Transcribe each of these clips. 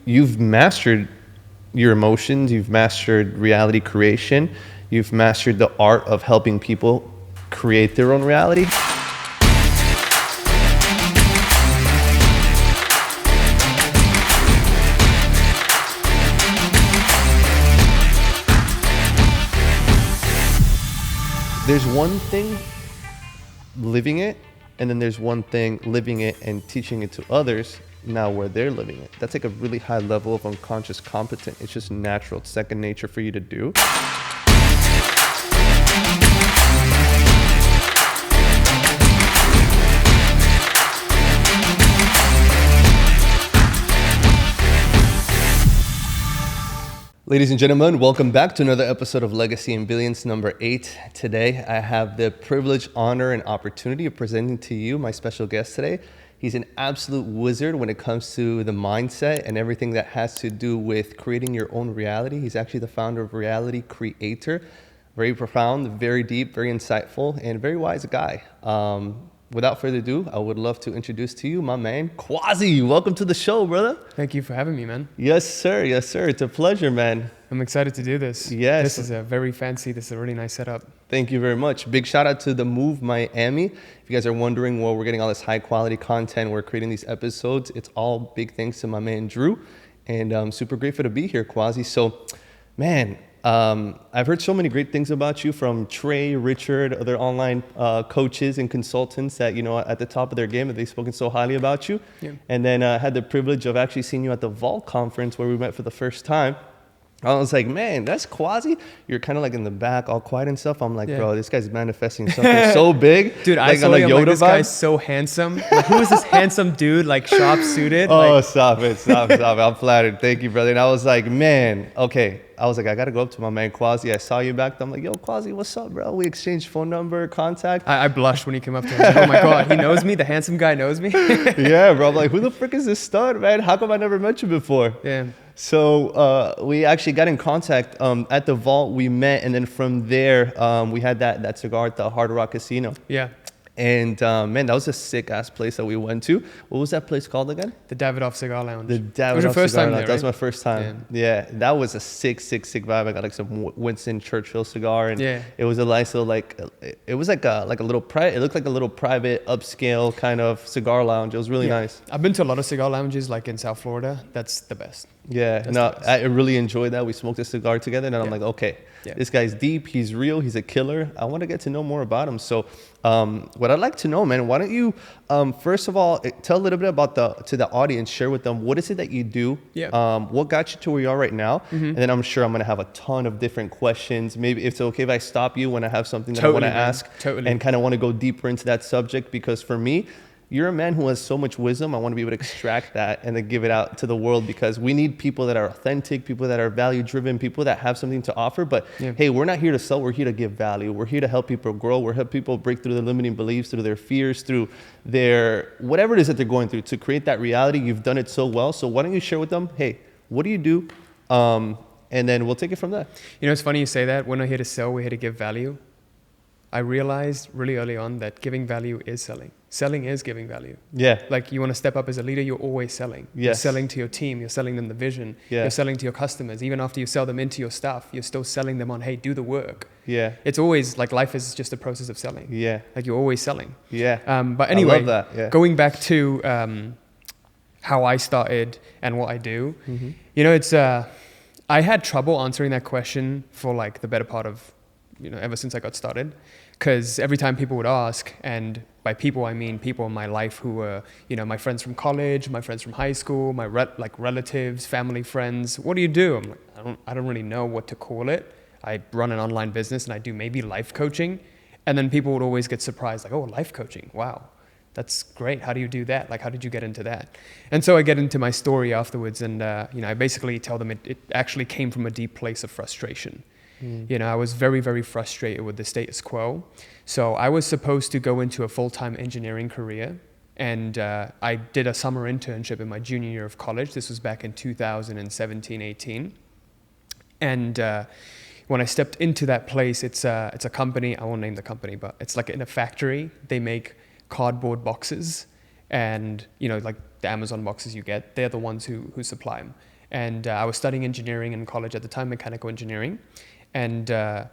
you've mastered your emotions, you've mastered reality creation, you've mastered the art of helping people create their own reality. There's one thing living it, and then there's one thing living it and teaching it to others now where they're living it. That's like a really high level of unconscious competence. It's just natural. It's second nature for you to do. Ladies and gentlemen, welcome back to another episode of Legacy and Billions, number 8. Today, I have the privilege, honor, and opportunity of presenting to you my special guest today. He's an absolute wizard when it comes to the mindset and everything that has to do with creating your own reality. He's actually the founder of Reality Creator. Very profound, very deep, very insightful, and very wise guy. Without further ado, I would love to introduce to you my man, Quazi. Welcome to the show, brother. Thank you for having me, man. Yes, sir. Yes, sir. It's a pleasure, man. I'm excited to do this. Yes. This is a very fancy, this is a really nice setup. Thank you very much. Big shout out to the Move Miami. If you guys are wondering where we're getting all this high quality content, we're creating these episodes, it's all big thanks to my man, Drew. And I'm super grateful to be here, Quazi. So, man, I've heard so many great things about you from Trey, Richard, other online coaches and consultants that, you know, at the top of their game, they've spoken so highly about you. Yeah. And then I had the privilege of actually seeing you at the Vault conference where we met for the first time. I was like, man, that's Quazi. You're kind of like in the back, all quiet and stuff. I'm like, bro, this guy's manifesting something so big. Dude, like I saw him like, this guy's so handsome. Like, who is this handsome dude, like sharp suited? Oh, like, stop it. I'm flattered. Thank you, brother. And I was like, man, okay. I was like, I got to go up to my man, Quazi. I saw you back there. I'm like, yo, Quazi, what's up, bro? We exchanged phone number, contact. I blushed when he came up to me. I was like, oh my God, he knows me? The handsome guy knows me? Yeah, bro. I'm like, who the frick is this stud, man? How come I never met you before? Yeah. So we actually got in contact at the Vault. We met, and then from there, we had that cigar at the Hard Rock Casino. Yeah. And man, that was a sick ass place that we went to. What was that place called again? The Davidoff Cigar Lounge. The Davidoff was your first Cigar time Lounge. there, That was my first time. Yeah, that was a sick vibe. I got like some Winston Churchill cigar, and it was a nice little it was like a little private. It looked like a little private upscale kind of cigar lounge. It was really nice. I've been to a lot of cigar lounges like in South Florida. That's the best. Yeah, I really enjoyed that. We smoked a cigar together, and I'm like, okay, this guy's deep, he's real, he's a killer. I want to get to know more about him. So what I'd like to know, man, why don't you, first of all, tell a little bit about to the audience, share with them, what is it that you do? What got you to where you are right now? And then I'm sure I'm going to have a ton of different questions. Maybe if it's okay if I stop you when I have something that I want to ask and kind of want to go deeper into that subject, because for me, you're a man who has so much wisdom. I want to be able to extract that and then give it out to the world, because we need people that are authentic, people that are value driven, people that have something to offer. But hey, we're not here to sell. We're here to give value. We're here to help people grow. We're help people break through their limiting beliefs, through their fears, through their whatever it is that they're going through to create that reality. You've done it so well. So why don't you share with them, hey, what do you do? And then we'll take it from there. You know, it's funny you say that. We're not here to sell. We're here to give value. I realized really early on that giving value is selling. Selling is giving value. Yeah. Like, you want to step up as a leader, you're always selling. Yes. You're selling to your team. You're selling them the vision. Yeah. You're selling to your customers. Even after you sell them into your stuff, you're still selling them on, hey, do the work. Yeah. It's always like life is just a process of selling. Yeah. Like, you're always selling. Yeah. But anyway, I love that. Yeah. Going back to how I started and what I do, you know, it's I had trouble answering that question for like the better part of, you know, ever since I got started. Because every time people would ask, and by people I mean people in my life who were, you know, my friends from college, my friends from high school, my relatives, family, friends. What do you do? I'm like, I don't really know what to call it. I run an online business and I do maybe life coaching, and then people would always get surprised, like, oh, life coaching, wow, that's great. How do you do that? Like, how did you get into that? And so I get into my story afterwards, and you know, I basically tell them it actually came from a deep place of frustration. You know, I was very, very frustrated with the status quo. So I was supposed to go into a full-time engineering career. And I did a summer internship in my junior year of college. This was back in 2017, 18. And when I stepped into that place, it's a company, I won't name the company, but it's like in a factory. They make cardboard boxes. and like the Amazon boxes you get, they're the ones who supply them. And I was studying engineering in college at the time, mechanical engineering, and I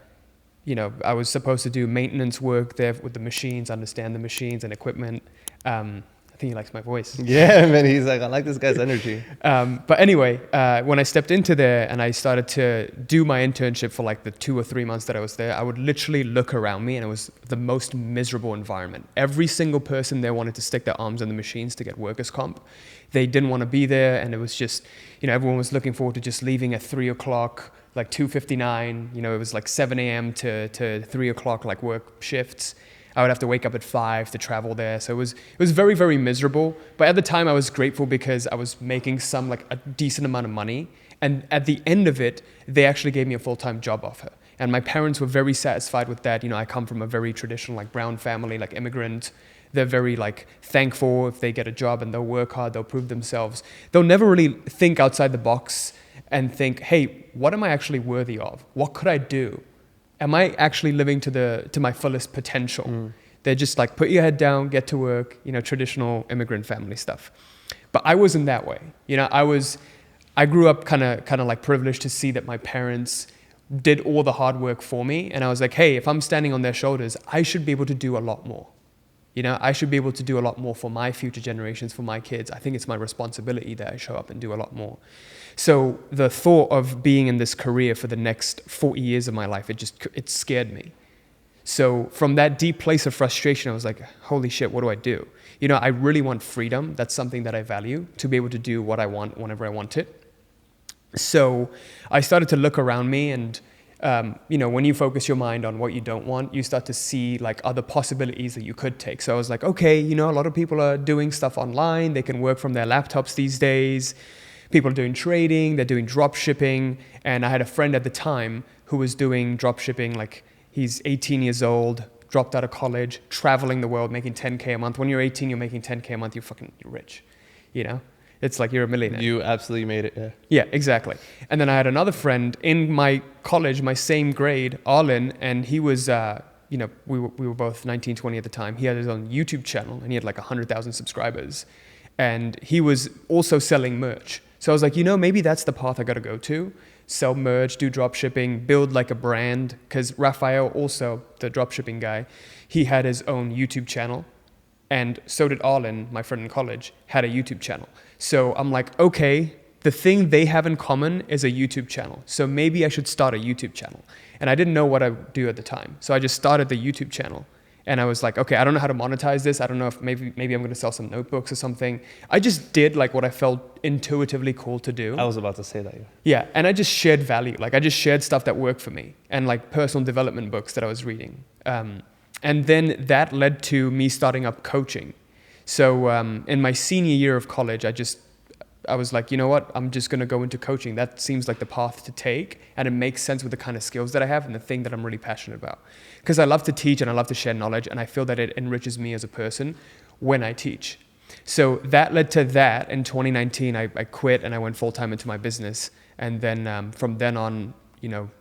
was supposed to do maintenance work there with the machines, understand the machines and equipment. I think he likes my voice. Yeah, man, he's like, I like this guy's energy. But anyway, when I stepped into there and I started to do my internship for like the 2 or 3 months that I was there, I would literally look around me and it was the most miserable environment. Every single person there wanted to stick their arms in the machines to get workers' comp. They didn't want to be there, and it was just, everyone was looking forward to just leaving at 3 o'clock, like 2:59. It was like 7 a.m. to 3 o'clock, like work shifts. I would have to wake up at 5 to travel there. So it was very, very miserable. But at the time I was grateful because I was making a decent amount of money. And at the end of it, they actually gave me a full-time job offer. And my parents were very satisfied with that. I come from a very traditional, like brown family, like immigrant. They're very like thankful if they get a job and they'll work hard, they'll prove themselves. They'll never really think outside the box and think, hey, what am I actually worthy of? What could I do? Am I actually living to my fullest potential? They're just like, put your head down, get to work, traditional immigrant family stuff. But I wasn't that way. I grew up kind of like privileged to see that my parents did all the hard work for me. And I was like, hey, if I'm standing on their shoulders, I should be able to do a lot more. I should be able to do a lot more for my future generations, for my kids. I think it's my responsibility that I show up and do a lot more. So the thought of being in this career for the next 40 years of my life, it scared me. So from that deep place of frustration, I was like, holy shit, what do I do? I really want freedom. That's something that I value, to be able to do what I want whenever I want it. So I started to look around me, and when you focus your mind on what you don't want, you start to see like other possibilities that you could take. So I was like, okay, a lot of people are doing stuff online. They can work from their laptops these days. People are doing trading, they're doing drop shipping. And I had a friend at the time who was doing drop shipping. Like, he's 18 years old, dropped out of college, traveling the world, making 10K a month. When you're 18, you're making 10K a month, you're rich, It's like you're a millionaire. You absolutely made it, yeah. Yeah, exactly. And then I had another friend in my college, my same grade, Arlen, and he was, we were both 19, 20 at the time. He had his own YouTube channel, and he had like 100,000 subscribers. And he was also selling merch. So I was like, maybe that's the path I got to go to. Sell merch, do drop shipping, build like a brand. Because Raphael, also the drop shipping guy, he had his own YouTube channel. And so did Arlen, my friend in college, had a YouTube channel. So I'm like, okay, the thing they have in common is a YouTube channel. So maybe I should start a YouTube channel. And I didn't know what I would do at the time. So I just started the YouTube channel. And I was like, okay, I don't know how to monetize this. I don't know if maybe I'm going to sell some notebooks or something. I just did like what I felt intuitively cool to do. I was about to say that. Yeah. And I just shared value. Like, I just shared stuff that worked for me, and like personal development books that I was reading. And then that led to me starting up coaching. So in my senior year of college, I was like, you know what? I'm just going to go into coaching. That seems like the path to take, and it makes sense with the kind of skills that I have and the thing that I'm really passionate about. Because I love to teach and I love to share knowledge, and I feel that it enriches me as a person when I teach. So that led to that. In 2019, I quit and I went full-time into my business. And then from then on,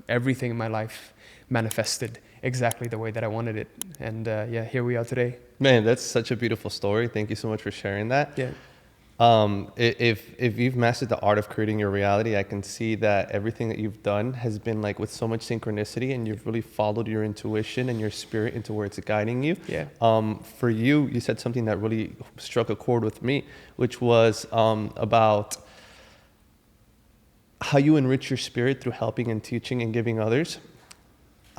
everything in my life manifested exactly the way that I wanted it. And here we are today. Man, that's such a beautiful story. Thank you so much for sharing that. Yeah. If you've mastered the art of creating your reality, I can see that everything that you've done has been like with so much synchronicity, and you've really followed your intuition and your spirit into where it's guiding you. Yeah. For you said something that really struck a chord with me, which was about how you enrich your spirit through helping and teaching and giving others.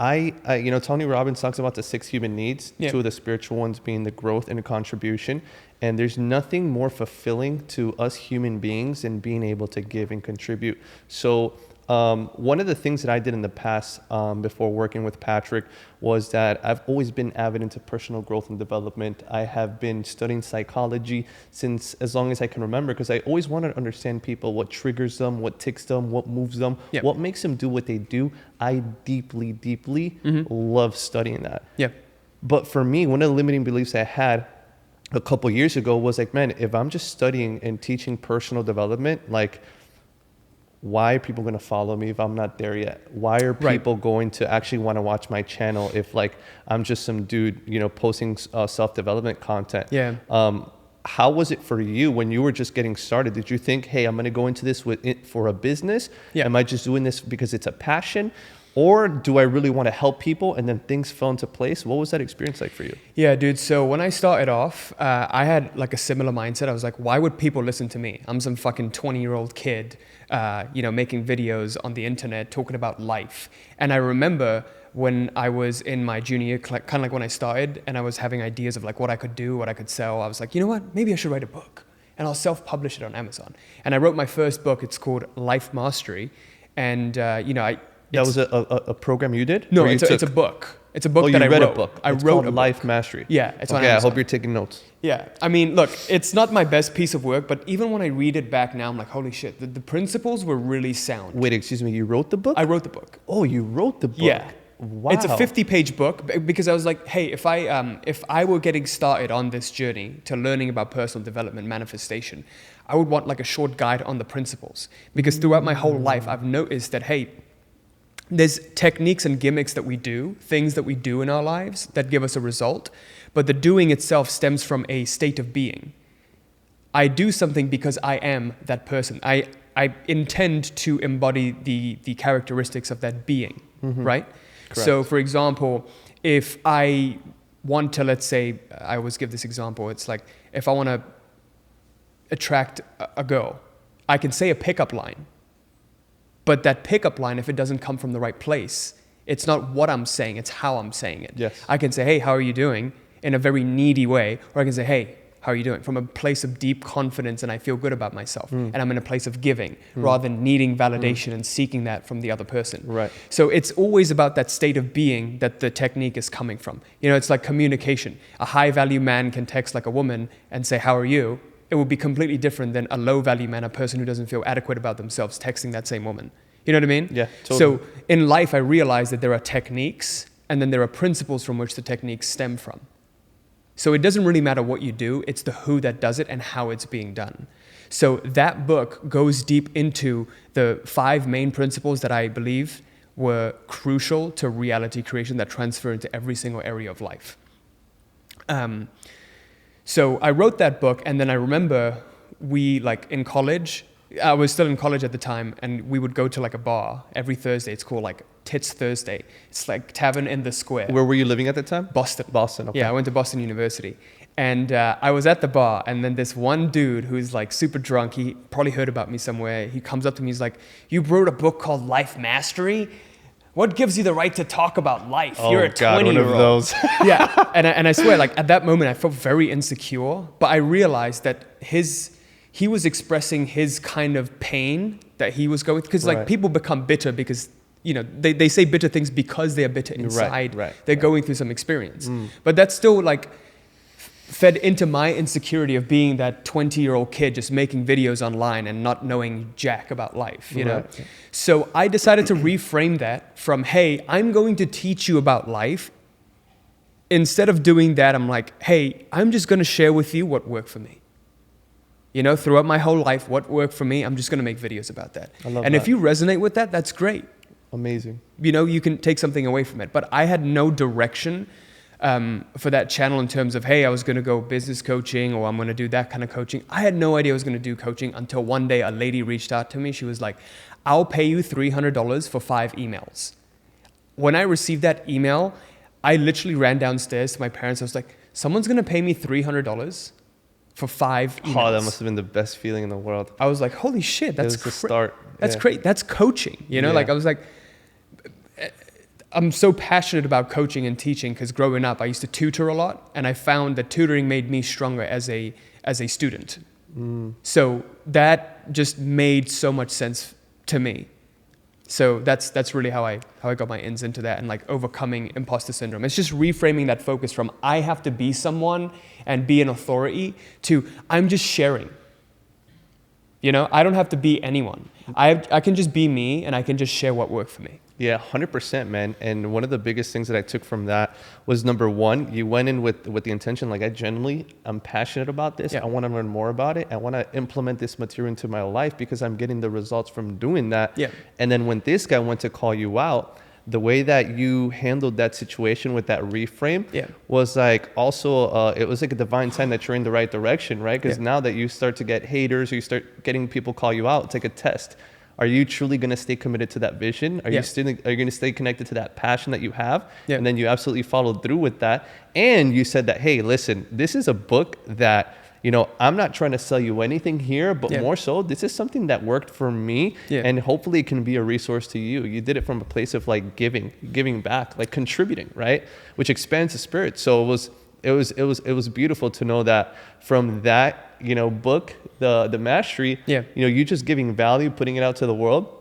I Tony Robbins talks about the 6 human needs, 2 of the spiritual ones being the growth and the contribution. And there's nothing more fulfilling to us human beings than being able to give and contribute. So one of the things that I did in the past before working with Patrick was that I've always been avid into personal growth and development. I have been studying psychology since as long as I can remember, because I always wanted to understand people, what triggers them, what ticks them, what moves them, what makes them do what they do. I deeply, deeply love studying that. Yeah. But for me, one of the limiting beliefs I had a couple years ago was like, man, if I'm just studying and teaching personal development, like, why are people going to follow me if I'm not there yet? Why are people going to actually want to watch my channel if like I'm just some dude, posting self-development content? Yeah. how was it for you when you were just getting started? Did you think, hey, I'm going to go into this for a business? Yeah. Am I just doing this because it's a passion? Or do I really want to help people? And then things fell into place. What was that experience like for you? Yeah, dude. So when I started off, I had like a similar mindset. I was like, why would people listen to me? I'm some fucking 20-year-old kid, making videos on the internet, talking about life. And I remember when I was in my junior year, kind of like when I started, and I was having ideas of like what I could do, what I could sell. I was like, you know what? Maybe I should write a book, and I'll self-publish it on Amazon. And I wrote my first book. It's called Life Mastery. And, that was a program you did? No, it's a book. It's a book that I wrote. A book. I it's wrote called a Life book. Mastery. Yeah, it's on Amazon. Amazon. I hope you're taking notes. Yeah, I mean, look, it's not my best piece of work, but even when I read it back now, I'm like, holy shit, the principles were really sound. Wait, excuse me, you wrote the book? I wrote the book. Oh, you wrote the book? Yeah. Wow. It's a 50-page book because I was like, hey, if I were getting started on this journey to learning about personal development, manifestation, I would want like a short guide on the principles. Because throughout my whole life, I've noticed that, hey, there's techniques and gimmicks that we do, things that we do in our lives that give us a result, but the doing itself stems from a state of being. I do something because I am that person. I intend to embody the characteristics of that being, right? Correct. So, for example, if I want to, let's say, I always give this example, it's like, if I want to attract a girl, I can say a pickup line. But that pickup line, if it doesn't come from the right place, it's not what I'm saying, it's how I'm saying it. Yes. I can say, hey, how are you doing? In a very needy way. Or I can say, hey, how are you doing? From a place of deep confidence and I feel good about myself. And I'm in a place of giving rather than needing validation and seeking that from the other person. Right. So it's always about that state of being that the technique is coming from. You know, it's like communication. A high value man can text like a woman and say, how are you? It would be completely different than a low value man, a person who doesn't feel adequate about themselves, texting that same woman. You know what I mean? Yeah, totally. So in life, I realized that there are techniques and then there are principles from which the techniques stem from. So it doesn't really matter what you do, it's the who that does it and how it's being done. So that book goes deep into the 5 main principles that I believe were crucial to reality creation that transfer into every single area of life. So I wrote that book, and then I remember in college, I was still in college at the time, and we would go to like a bar every Thursday. It's called like Tits Thursday. It's like Tavern in the Square. Where were you living at the time? Boston. Okay. Yeah, I went to Boston University. And I was at the bar, and then this one dude who's like super drunk, he probably heard about me somewhere. He comes up to me, he's like, you wrote a book called Life Mastery? What gives you the right to talk about life? You're a 20-year-old. One of those. Yeah, and I swear, like at that moment, I felt very insecure, but I realized that he was expressing his kind of pain that he was going through. Because like people become bitter because, you know, they say bitter things because they're bitter inside. They're going through some experience. But that's still like fed into my insecurity of being that 20-year-old kid just making videos online and not knowing jack about life, you know? So I decided to reframe that from, hey, I'm going to teach you about life. Instead of doing that, I'm like, hey, I'm just going to share with you what worked for me. You know, throughout my whole life, what worked for me, I'm just going to make videos about that. I love and that. If you resonate with that, that's great. Amazing. You know, you can take something away from it. But I had no direction for that channel in terms of, hey, I was going to go business coaching or I'm going to do that kind of coaching. I had no idea I was going to do coaching until one day a lady reached out to me. She was like, I'll pay you $300 for 5 emails. When I received that email, I literally ran downstairs to my parents. I was like, someone's going to pay me $300 for 5 emails. Oh, that must have been the best feeling in the world. I was like, holy shit, that's the start. That's great. That's coaching. You know, like I was like, I'm so passionate about coaching and teaching because growing up, I used to tutor a lot, and I found that tutoring made me stronger as a student. So that just made so much sense to me. So that's really how I got my ins into that and like overcoming imposter syndrome. It's just reframing that focus from I have to be someone and be an authority to I'm just sharing. You know, I don't have to be anyone. I can just be me, and I can just share what worked for me. Yeah, 100%, man. And one of the biggest things that I took from that was, number one, you went in with the intention, like, I'm passionate about this. I want to learn more about it. I want to implement this material into my life because I'm getting the results from doing that. Yeah. And then when this guy went to call you out, the way that you handled that situation with that reframe was like also, it was like a divine sign that you're in the right direction, right? Because now that you start to get haters or you start getting people call you out, it's like a test. Are you truly going to stay committed to that vision? Are you going to stay connected to that passion that you have? And then you absolutely followed through with that. And you said that, hey, listen, this is a book that, you know, I'm not trying to sell you anything here, but more so, this is something that worked for me, and hopefully it can be a resource to you. You did it from a place of like giving back, like contributing, right? Which expands the spirit. So it was beautiful to know that from that, you know, book, the mastery, you know, you just giving value, putting it out to the world.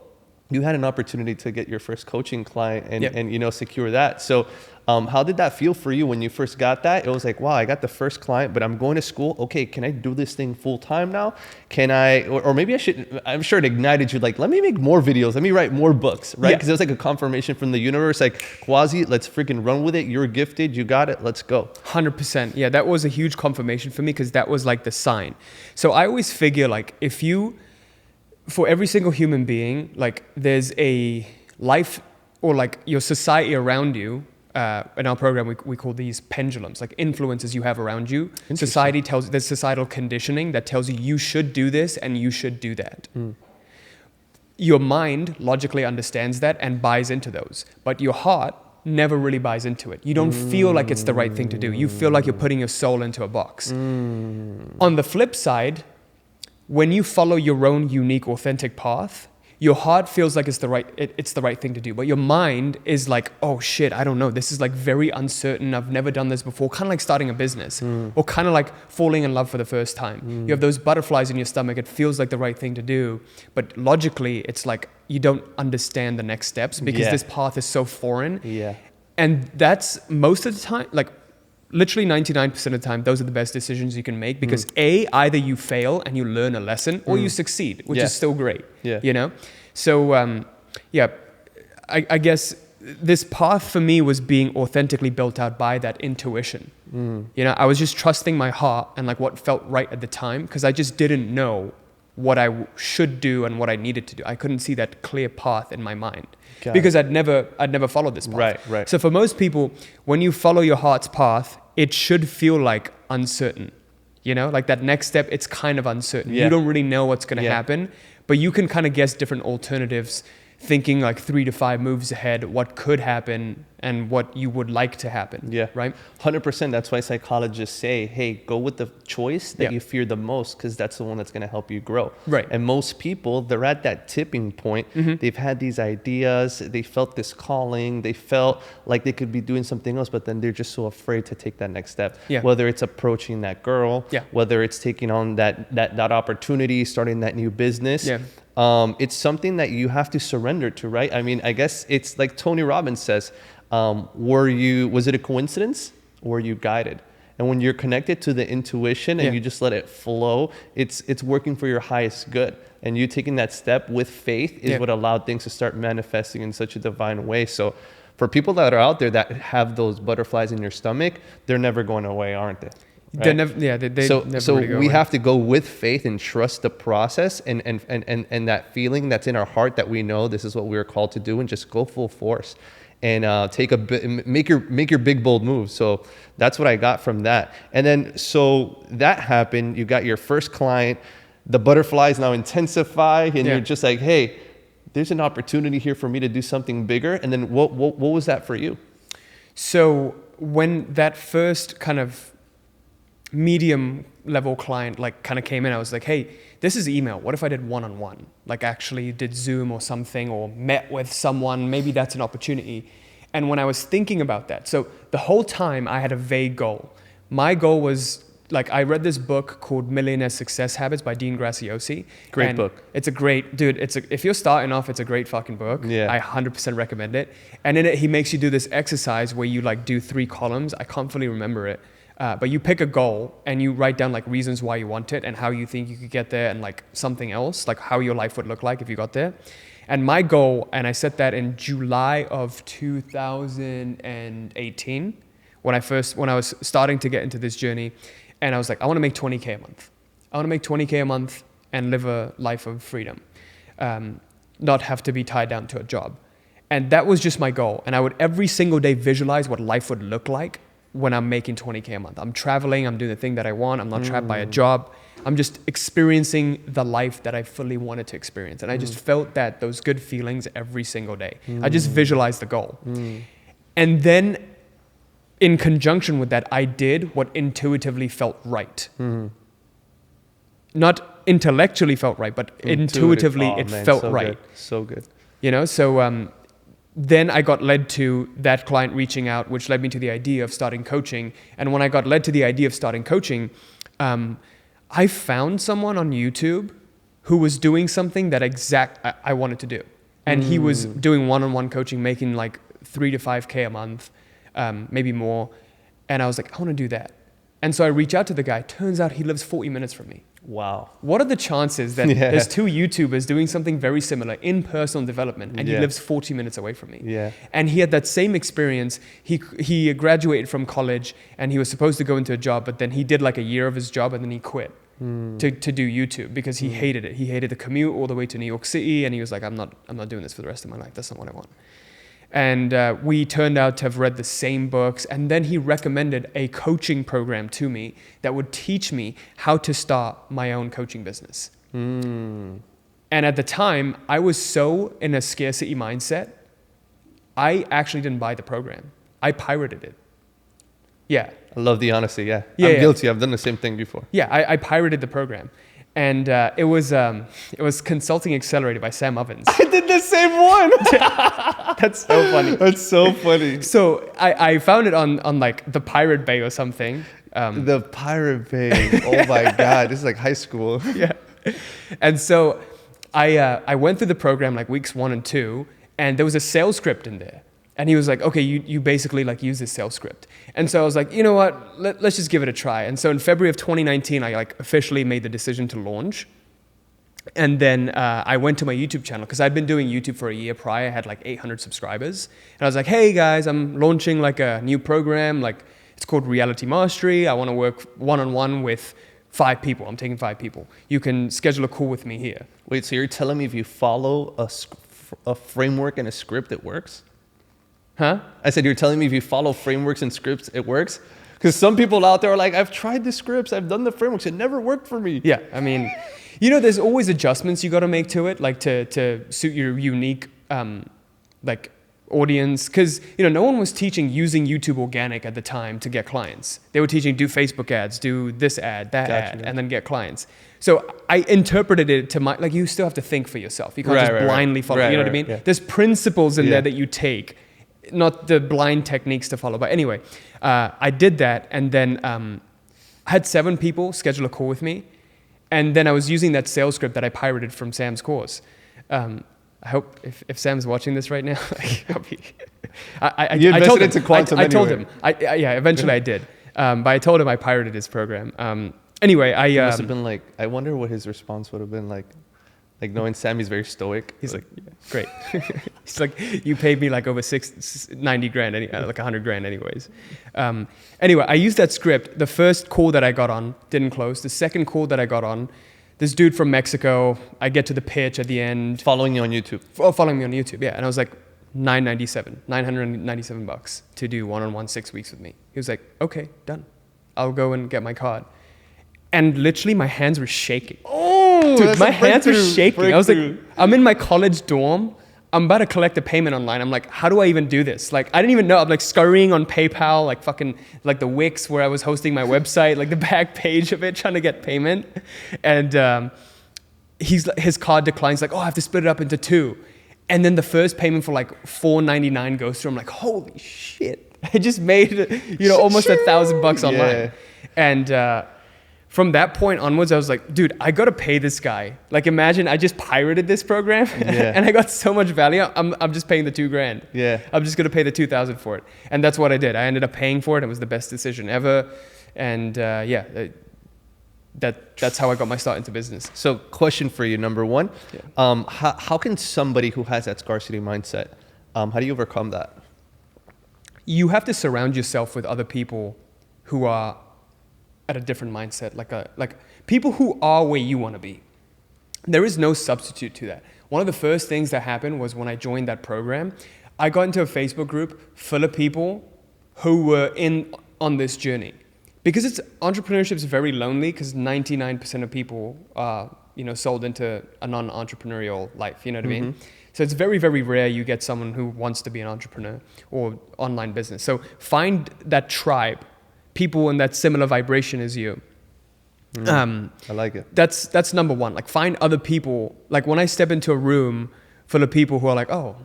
You had an opportunity to get your first coaching client and you know, secure that. So how did that feel for you when you first got that? It was like, wow, I got the first client, but I'm going to school. Okay, can I do this thing full time now? Can I, or maybe I should, I'm sure it ignited you like, let me make more videos. Let me write more books, right? Because it was like a confirmation from the universe, like, Quazi, let's freaking run with it. You're gifted. You got it. Let's go. 100%. Yeah, that was a huge confirmation for me because that was like the sign. So I always figure like for every single human being, like there's a life or like your society around you. In our program, we call these pendulums, like influences you have around you. Society there's societal conditioning that tells you should do this and you should do that. Your mind logically understands that and buys into those, but your heart never really buys into it. You don't feel like it's the right thing to do. You feel like you're putting your soul into a box. On the flip side, when you follow your own unique, authentic path, your heart feels like it's the right thing to do, but your mind is like, oh shit, I don't know. This is like very uncertain. I've never done this before. Kind of like starting a business or kind of like falling in love for the first time. You have those butterflies in your stomach. It feels like the right thing to do, but logically it's like you don't understand the next steps because this path is so foreign. And that's most of the time, like literally 99% of the time, those are the best decisions you can make because either you fail and you learn a lesson or you succeed, which is still great, you know? So, I guess this path for me was being authentically built out by that intuition. You know, I was just trusting my heart and like what felt right at the time because I just didn't know what I should do and what I needed to do. I couldn't see that clear path in my mind because I'd never followed this path. Right. So for most people, when you follow your heart's path, it should feel like uncertain. You know, like that next step, it's kind of uncertain. You don't really know what's going to happen, but you can kind of guess different alternatives, thinking like 3 to 5 moves ahead, what could happen and what you would like to happen. Right? 100%. That's why psychologists say, hey, go with the choice that you fear the most because that's the one that's going to help you grow. Right. And most people, they're at that tipping point. They've had these ideas. They felt this calling. They felt like they could be doing something else, but then they're just so afraid to take that next step. Whether it's approaching that girl, whether it's taking on that opportunity, starting that new business. It's something that you have to surrender to, right? I mean, I guess it's like Tony Robbins says, was it a coincidence or were you guided? And when you're connected to the intuition and you just let it flow, it's working for your highest good. And you taking that step with faith is what allowed things to start manifesting in such a divine way. So for people that are out there that have those butterflies in your stomach, they're never going away, aren't they? Right? They never so really go we away. have to go with faith and trust the process and that feeling that's in our heart that we know this is what we were called to do and just go full force and make your big bold move. So that's what I got from that. And then so that happened. You got your first client. The butterflies now intensify, and you're just like, hey, there's an opportunity here for me to do something bigger. And then what was that for you? So when that first kind of medium level client like kind of came in, I was like, hey, this is email. What if I did one-on-one? Like actually did Zoom or something or met with someone, maybe that's an opportunity. And when I was thinking about that, so the whole time I had a vague goal. My goal was like, I read this book called Millionaire Success Habits by Dean Graziosi. Great book. It's a great, dude, if you're starting off, it's a great fucking book. I 100% recommend it. And in it, he makes you do this exercise where you like do 3 columns. I can't fully remember it. But you pick a goal and you write down like reasons why you want it and how you think you could get there and like something else, like how your life would look like if you got there. And my goal, and I set that in July of 2018 when I was starting to get into this journey, and I was like, I want to make 20K a month. I want to make 20K a month and live a life of freedom, not have to be tied down to a job. And that was just my goal. And I would every single day visualize what life would look like when I'm making 20K a month. I'm traveling, I'm doing the thing that I want, I'm not trapped by a job. I'm just experiencing the life that I fully wanted to experience. And I just felt those good feelings every single day. I just visualized the goal. And then in conjunction with that, I did what intuitively felt right. Not intellectually felt right, but intuitively it felt so right. Good. So good. You know, so then I got led to that client reaching out, which led me to the idea of starting coaching. And when I got led to the idea of starting coaching, I found someone on YouTube who was doing something that I wanted to do. And he was doing one-on-one coaching, making like 3 to 5K a month, maybe more. And I was like, I want to do that. And so I reach out to the guy. Turns out he lives 40 minutes from me. Wow. What are the chances that there's two YouTubers doing something very similar in personal development and he lives 40 minutes away from me? Yeah. And he had that same experience. He graduated from college and he was supposed to go into a job, but then he did like a year of his job and then he quit to do YouTube because he hated it. He hated the commute all the way to New York City and he was like, I'm not doing this for the rest of my life. That's not what I want. And we turned out to have read the same books. And then he recommended a coaching program to me that would teach me how to start my own coaching business. And at the time, I was so in a scarcity mindset, I actually didn't buy the program. I pirated it. Yeah. I love the honesty, yeah. I'm guilty. I've done the same thing before. Yeah, I pirated the program. And it was Consulting Accelerated by Sam Ovens. I did the same one. That's so funny. That's so funny. So I found it on like the Pirate Bay or something. The Pirate Bay. Oh my God. This is like high school. Yeah. And so I went through the program like weeks 1 and 2, and there was a sales script in there. And he was like, okay, you basically like use this sales script. And so I was like, you know what, let's just give it a try. And so in February of 2019, I like officially made the decision to launch. And then I went to my YouTube channel because I'd been doing YouTube for a year prior. I had like 800 subscribers. And I was like, hey guys, I'm launching like a new program. Like it's called Reality Mastery. I want to work one-on-one with 5 people. I'm taking 5 people. You can schedule a call with me here. Wait, so you're telling me if you follow a framework and a script, it works? Huh? I said, you're telling me if you follow frameworks and scripts, it works? Because some people out there are like, I've tried the scripts, I've done the frameworks, it never worked for me. Yeah, I mean, you know, there's always adjustments you got to make to it, like to suit your unique like audience. Because, you know, no one was teaching using YouTube organic at the time to get clients. They were teaching do Facebook ads, do this ad, that ad, and then get clients. So I interpreted it to like you still have to think for yourself. You can't just blindly follow, you know what I mean? Yeah. There's principles in there that you take. Not the blind techniques to follow. But anyway, I did that. And then I had 7 people schedule a call with me. And then I was using that sales script that I pirated from Sam's course. I hope if Sam's watching this right now, I told him. Into quantum I told him. Eventually I did. But I told him I pirated his program. Anyway, He must have been like, I wonder what his response would have been like. Like knowing Sammy's very stoic. He's like yeah, great. He's like, you paid me like over 90 grand, like 100 grand anyways. Anyway, I used that script. The first call that I got on didn't close. The second call that I got on, this dude from Mexico, I get to the pitch at the end. Following you on YouTube. Oh, following me on YouTube, yeah. And I was like, $997 to do one-on-one 6 weeks with me. He was like, okay, done. I'll go and get my card. And literally my hands were shaking. Dude, my hands were shaking. I was like, I'm in my college dorm. I'm about to collect a payment online. I'm like, how do I even do this? Like, I didn't even know. I'm like scurrying on PayPal, like fucking, like the Wix where I was hosting my website, like the back page of it, trying to get payment. And his card declines, like, oh, I have to split it up into 2. And then the first payment for like $4.99 goes through. I'm like, holy shit. I just made, almost $1,000 online. Yeah. And, from that point onwards, I was like, dude, I got to pay this guy. Like, imagine I just pirated this program and I got so much value. I'm just paying the $2,000. Yeah. I'm just going to pay the $2,000 for it. And that's what I did. I ended up paying for it. It was the best decision ever. And that's how I got my start into business. So question for you, number 1, how can somebody who has that scarcity mindset, how do you overcome that? You have to surround yourself with other people who are at a different mindset, like people who are where you want to be. There is no substitute to that. One of the first things that happened was when I joined that program, I got into a Facebook group full of people who were on this journey. Because entrepreneurship is very lonely, because 99% of people are, sold into a non-entrepreneurial life, you know what I mean? So it's very, very rare you get someone who wants to be an entrepreneur or online business. So find that tribe, people in that similar vibration as you. I like it. That's number one. Like, find other people. Like, when I step into a room full of people who are like, oh,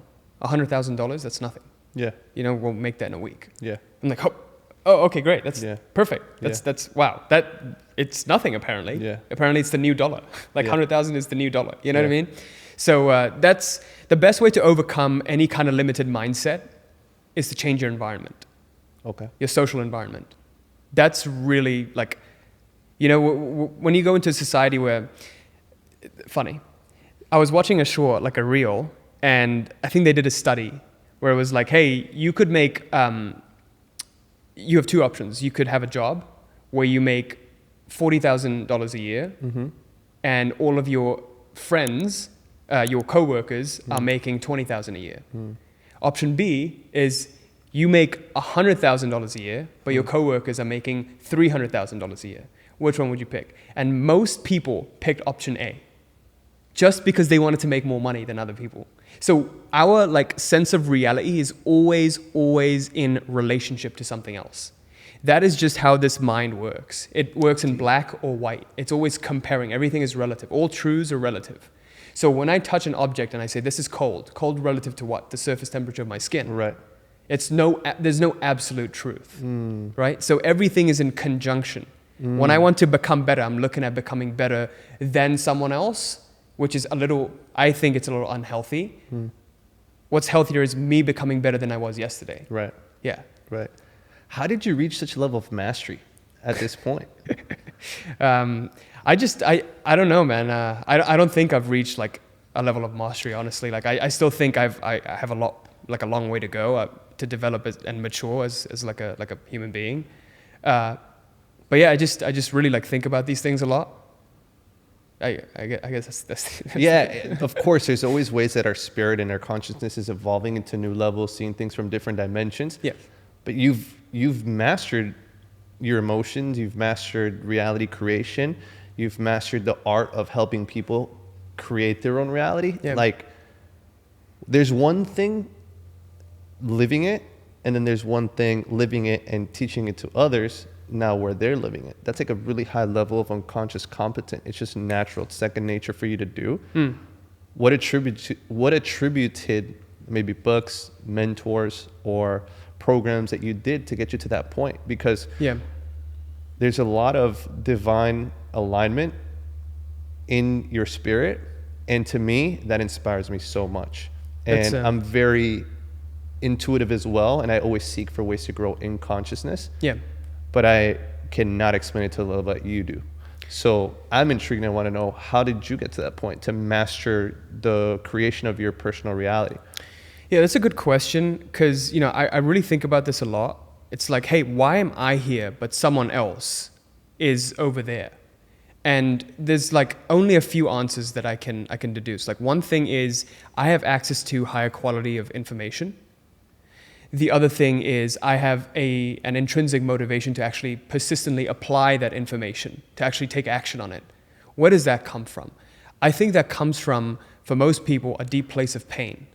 $100,000, that's nothing. Yeah. We'll make that in a week. Yeah. I'm like, oh, okay, great. That's perfect. That's wow. It's nothing apparently. Yeah. Apparently it's the new dollar. Like 100,000 is the new dollar. You know what I mean? So that's the best way to overcome any kind of limited mindset is to change your environment. Okay. Your social environment. That's really like, when you go into a society where, funny, I was watching a short, like a reel, and I think they did a study where it was like, hey, you could make, you have two options. You could have a job where you make $40,000 a year, and all of your friends, your coworkers, are making $20,000 a year. Option B is you make $100,000 a year, but your coworkers are making $300,000 a year. Which one would you pick? And most people picked option A, just because they wanted to make more money than other people. So our sense of reality is always in relationship to something else. That is just how this mind works. It works in black or white. It's always comparing. Everything is relative. All truths are relative. So when I touch an object and I say, this is cold relative to what? The surface temperature of my skin. Right. There's no absolute truth, right? So everything is in conjunction. When I want to become better, I'm looking at becoming better than someone else, which is I think it's a little unhealthy. What's healthier is me becoming better than I was yesterday. Right. Yeah. Right. How did you reach such a level of mastery at this point? I don't know, man. I don't think I've reached a level of mastery, honestly. I still think I have a long way to go to develop and mature as a human being. But yeah, I just really think about these things a lot. I guess that's yeah, of course, there's always ways that our spirit and our consciousness is evolving into new levels, seeing things from different dimensions. Yeah. But you've mastered your emotions, you've mastered reality creation, you've mastered the art of helping people create their own reality. Yeah. There's one thing living it, and then there's one thing living it and teaching it to others now where they're living it. That's a really high level of unconscious competence. It's just natural. It's second nature for you to do. What attributed maybe books, mentors, or programs that you did to get you to that point? Because there's a lot of divine alignment in your spirit, and to me that inspires me so much. And I'm very intuitive as well, and I always seek for ways to grow in consciousness. Yeah. But I cannot explain it to the level that you do. So I'm intrigued and I want to know, how did you get to that point to master the creation of your personal reality? Yeah, that's a good question, because I really think about this a lot. It's like, hey, why am I here but someone else is over there? And there's only a few answers that I can deduce. One thing is I have access to higher quality of information. The other thing is I have an intrinsic motivation to actually persistently apply that information, to actually take action on it. Where does that come from? I think that comes from, for most people, a deep place of pain.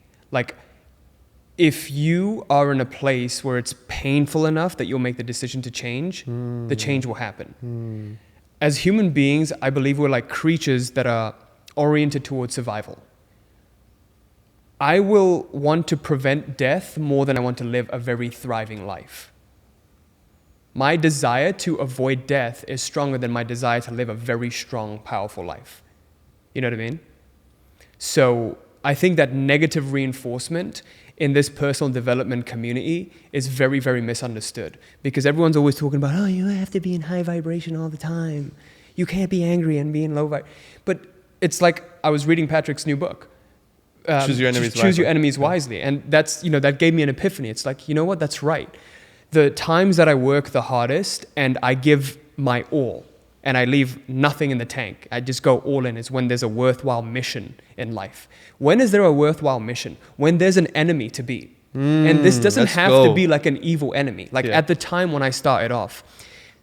If you are in a place where it's painful enough that you'll make the decision to change, the change will happen. As human beings, I believe we're like creatures that are oriented towards survival. I will want to prevent death more than I want to live a very thriving life. My desire to avoid death is stronger than my desire to live a very strong, powerful life. You know what I mean? So I think that negative reinforcement in this personal development community is very, very misunderstood, because everyone's always talking about, oh, you have to be in high vibration all the time. You can't be angry and be in low vibration. But it's like I was reading Patrick's new book. Choose your enemies wisely. Choose your enemies wisely. And that's, that gave me an epiphany. It's like, you know what? That's right. The times that I work the hardest and I give my all, and I leave nothing in the tank. I just go all in is when there's a worthwhile mission in life. When is there a worthwhile mission? When there's an enemy to beat. And this doesn't have to be like an evil enemy. Like at the time when I started off,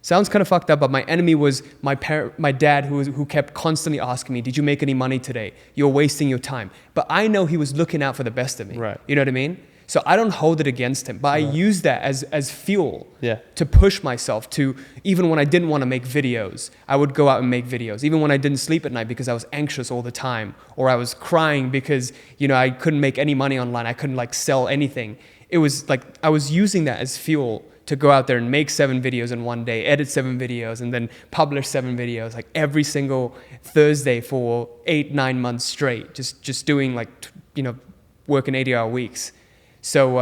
sounds kind of fucked up, but my enemy was my dad who kept constantly asking me, did you make any money today? You're wasting your time. But I know he was looking out for the best of me. Right. You know what I mean? So I don't hold it against him, but I use that as fuel to push myself to, even when I didn't want to make videos, I would go out and make videos. Even when I didn't sleep at night because I was anxious all the time, or I was crying because, you know, I couldn't make any money online. I couldn't like sell anything. It was like, I was using that as fuel to go out there and make 7 videos in one day, edit 7 videos, and then publish 7 videos, like every single Thursday for 8-9 months straight, just doing like, you know, working 80-hour weeks. So,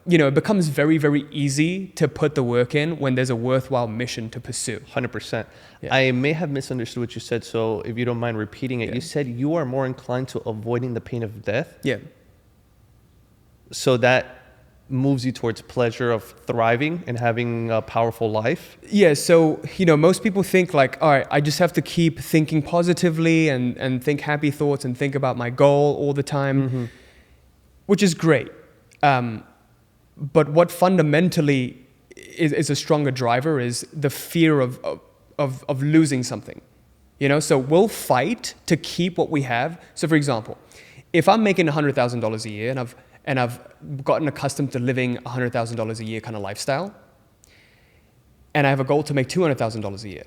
you know, it becomes very, very easy to put the work in when there's a worthwhile mission to pursue. 100%. Yeah. I may have misunderstood what you said, so if you don't mind repeating it, you said you are more inclined to avoiding the pain of death? Yeah. So that moves you towards pleasure of thriving and having a powerful life? Yeah, so, you know, most people think like, all right, I just have to keep thinking positively and think happy thoughts and think about my goal all the time, which is great. But what fundamentally is a stronger driver is the fear of losing something, you know? So we'll fight to keep what we have. So for example, if I'm making $100,000 a year and I've gotten accustomed to living $100,000 a year kind of lifestyle, and I have a goal to make $200,000 a year,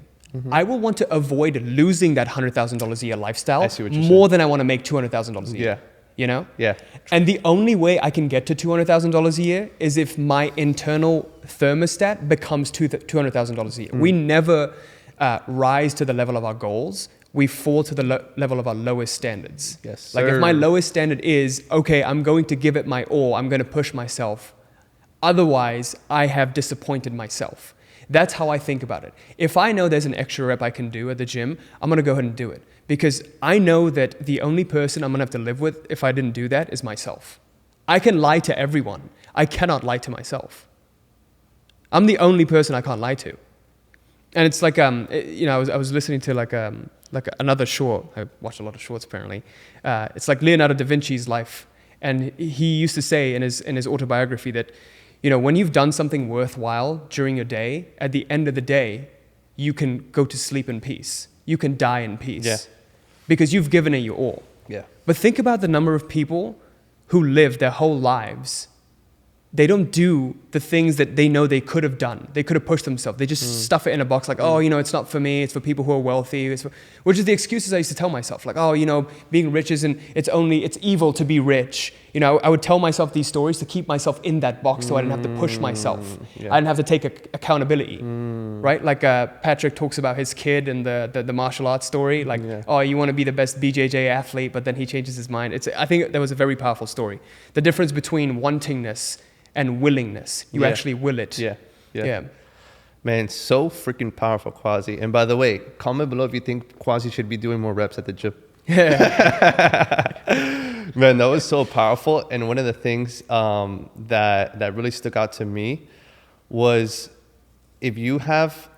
I will want to avoid losing that $100,000 a year lifestyle more than I want to make $200,000 a year. You know? Yeah. And the only way I can get to $200,000 a year is if my internal thermostat becomes $200,000 a year. We never rise to the level of our goals. We fall to the level of our lowest standards. Yes, sir. Like if my lowest standard is, okay, I'm going to give it my all, I'm going to push myself. Otherwise, I have disappointed myself. That's how I think about it. If I know there's an extra rep I can do at the gym, I'm going to go ahead and do it. Because I know that the only person I'm going to have to live with if I didn't do that is myself. I can lie to everyone. I cannot lie to myself. I'm the only person I can't lie to. And it's like, you know, I was listening to like another short. I watched a lot of shorts apparently. It's like Leonardo da Vinci's life. And he used to say in his autobiography that, you know, when you've done something worthwhile during your day, at the end of the day, you can go to sleep in peace. You can die in peace. Yeah. Because you've given it your all. Yeah. But think about the number of people who live their whole lives. They don't do the things that they know they could have done. They could have pushed themselves. They just stuff it in a box like, oh, you know, it's not for me. It's for people who are wealthy. Which is the excuses I used to tell myself. Like, oh, you know, being rich isn't, it's evil to be rich. You know, I would tell myself these stories to keep myself in that box so I didn't have to push myself. Yeah. I didn't have to take accountability, right? Like Patrick talks about his kid and the martial arts story. Like, oh, you want to be the best BJJ athlete, but then he changes his mind. I think that was a very powerful story. The difference between wantingness and willingness. You actually will it. Yeah. Man, so freaking powerful, Quazi. And by the way, comment below if you think Quazi should be doing more reps at the gym. Man, that was so powerful. And one of the things that really stuck out to me was if you have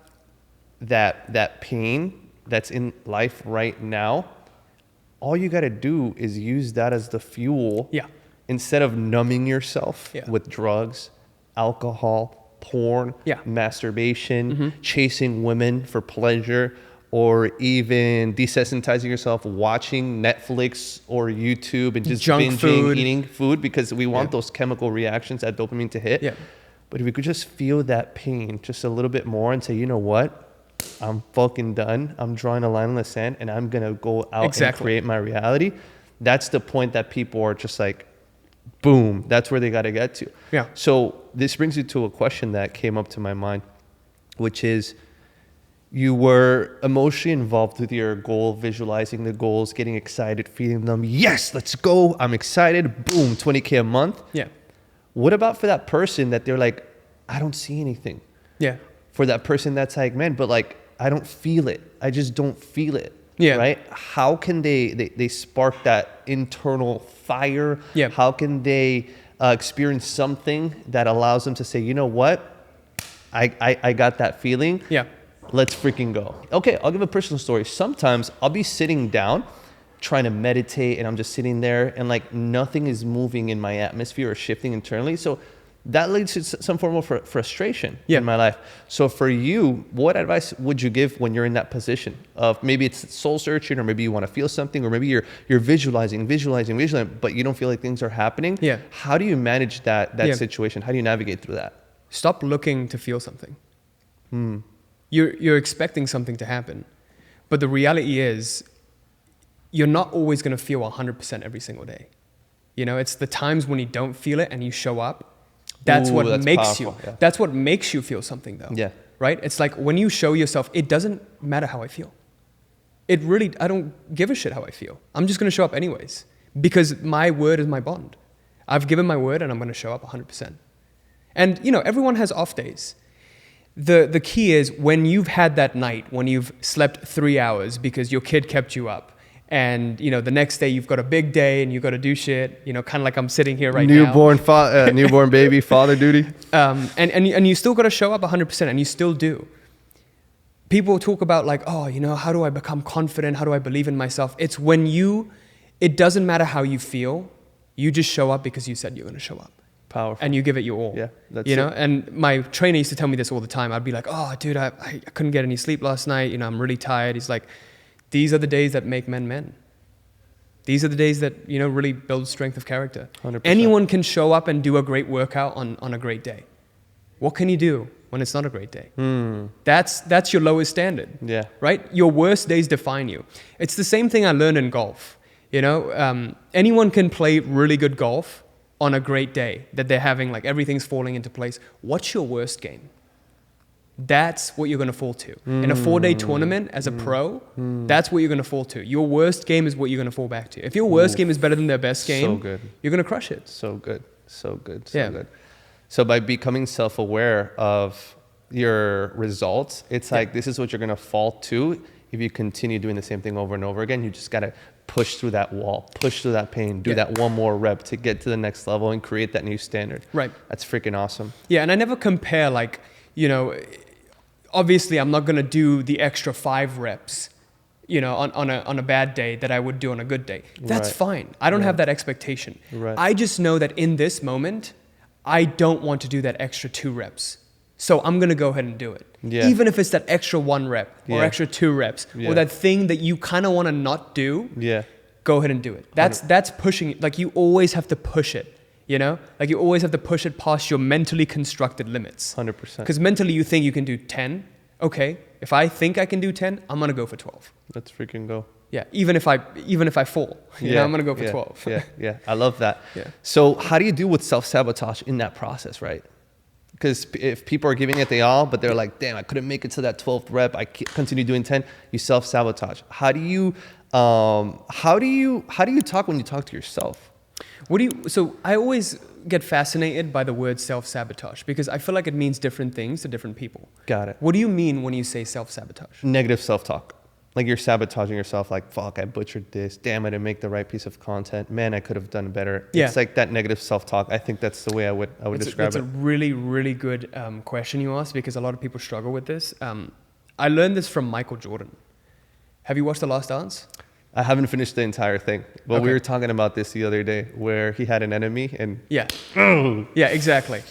that pain that's in life right now, all you got to do is use that as the fuel. Yeah. Instead of numbing yourself with drugs, alcohol, porn, masturbation, chasing women for pleasure, or even desensitizing yourself watching Netflix or YouTube and just eating food because we want those chemical reactions, that dopamine to hit. Yeah. But if we could just feel that pain just a little bit more and say, you know what? I'm fucking done. I'm drawing a line in the sand and I'm going to go out and create my reality. That's the point that people are just like, boom, that's where they got to get to. Yeah. So this brings you to a question that came up to my mind, which is you were emotionally involved with your goal, visualizing the goals, getting excited, feeling them. Yes, let's go. I'm excited. Boom, 20K a month. Yeah. What about for that person that they're like, I don't see anything? Yeah. For that person that's like, man, but like, I don't feel it. I just don't feel it. Yeah. Right? How can they spark that internal fire? Yeah. How can they experience something that allows them to say, you know what? I got that feeling. Yeah. Let's freaking go. Okay, I'll give a personal story. Sometimes I'll be sitting down trying to meditate and I'm just sitting there and like nothing is moving in my atmosphere or shifting internally. So that leads to some form of frustration in my life. So for you, what advice would you give when you're in that position of maybe it's soul searching, or maybe you want to feel something, or maybe you're visualizing, but you don't feel like things are happening? Yeah. How do you manage that situation? How do you navigate through that? Stop looking to feel something. You're expecting something to happen, but the reality is you're not always going to feel 100% every single day. You know, it's the times when you don't feel it and you show up. That's what makes powerful. That's what makes you feel something, though. Yeah. Right? It's like when you show yourself, it doesn't matter how I feel. I don't give a shit how I feel. I'm just going to show up anyways, because my word is my bond. I've given my word and I'm going to show up 100%. And, you know, everyone has off days. The key is when you've had that night, when you've slept 3 hours because your kid kept you up, and, you know, the next day you've got a big day and you've got to do shit, you know, kind of like I'm sitting here right now. Newborn baby, father duty. And you still got to show up 100%, and you still do. People talk about like, oh, you know, how do I become confident? How do I believe in myself? It's when it doesn't matter how you feel, you just show up because you said you're going to show up. Powerful. And you give it your all. Yeah, that's you know, and my trainer used to tell me this all the time. I'd be like, oh, dude, I couldn't get any sleep last night. You know, I'm really tired. He's like, these are the days that make men men. These are the days that, you know, really build strength of character. 100%. Anyone can show up and do a great workout on a great day. What can you do when it's not a great day? That's your lowest standard. Yeah. Right? Your worst days define you. It's the same thing I learned in golf. You know, anyone can play really good golf on a great day that they're having, like everything's falling into place. What's your worst game? That's what you're going to fall to. In a 4-day tournament as a pro, that's what you're going to fall to. Your worst game is what you're going to fall back to. If your worst game is better than their best game, you're going to crush it. So good. So by becoming self-aware of your results, it's like this is what you're going to fall to if you continue doing the same thing over and over again. You just got to push through that wall, push through that pain, do that one more rep to get to the next level and create that new standard. Right. That's freaking awesome. Yeah, and I never compare, like, you know, obviously I'm not going to do the extra 5 reps, you know, on a bad day that I would do on a good day. That's fine. I don't have that expectation. Right. I just know that in this moment, I don't want to do that extra 2 reps. So I'm going to go ahead and do it. Yeah. Even if it's that extra 1 rep or extra 2 reps or that thing that you kind of want to not do, go ahead and do it. That's pushing it. Like, you always have to push it. You know, like you always have to push it past your mentally constructed limits. 100%. Because mentally you think you can do 10. Okay, if I think I can do 10, I'm gonna go for 12. Let's freaking go. Yeah, even if I fall, you know, I'm gonna go for 12. Yeah, I love that. Yeah. So how do you deal with self-sabotage in that process, right? Because if people are giving it the all, but they're like, damn, I couldn't make it to that 12th rep, I continue doing 10, you self-sabotage. How do you talk when you talk to yourself? So I always get fascinated by the word self-sabotage because I feel like it means different things to different people. Got it. What do you mean when you say self-sabotage? Negative self-talk. Like you're sabotaging yourself, like, fuck, I butchered this. Damn, I didn't make the right piece of content. Man, I could have done better. Yeah. It's like that negative self-talk. I think that's the way I would describe it. That's a really, really good question you asked because a lot of people struggle with this. I learned this from Michael Jordan. Have you watched The Last Dance? I haven't finished the entire thing, but we were talking about this the other day where he had an enemy and... Yeah, exactly.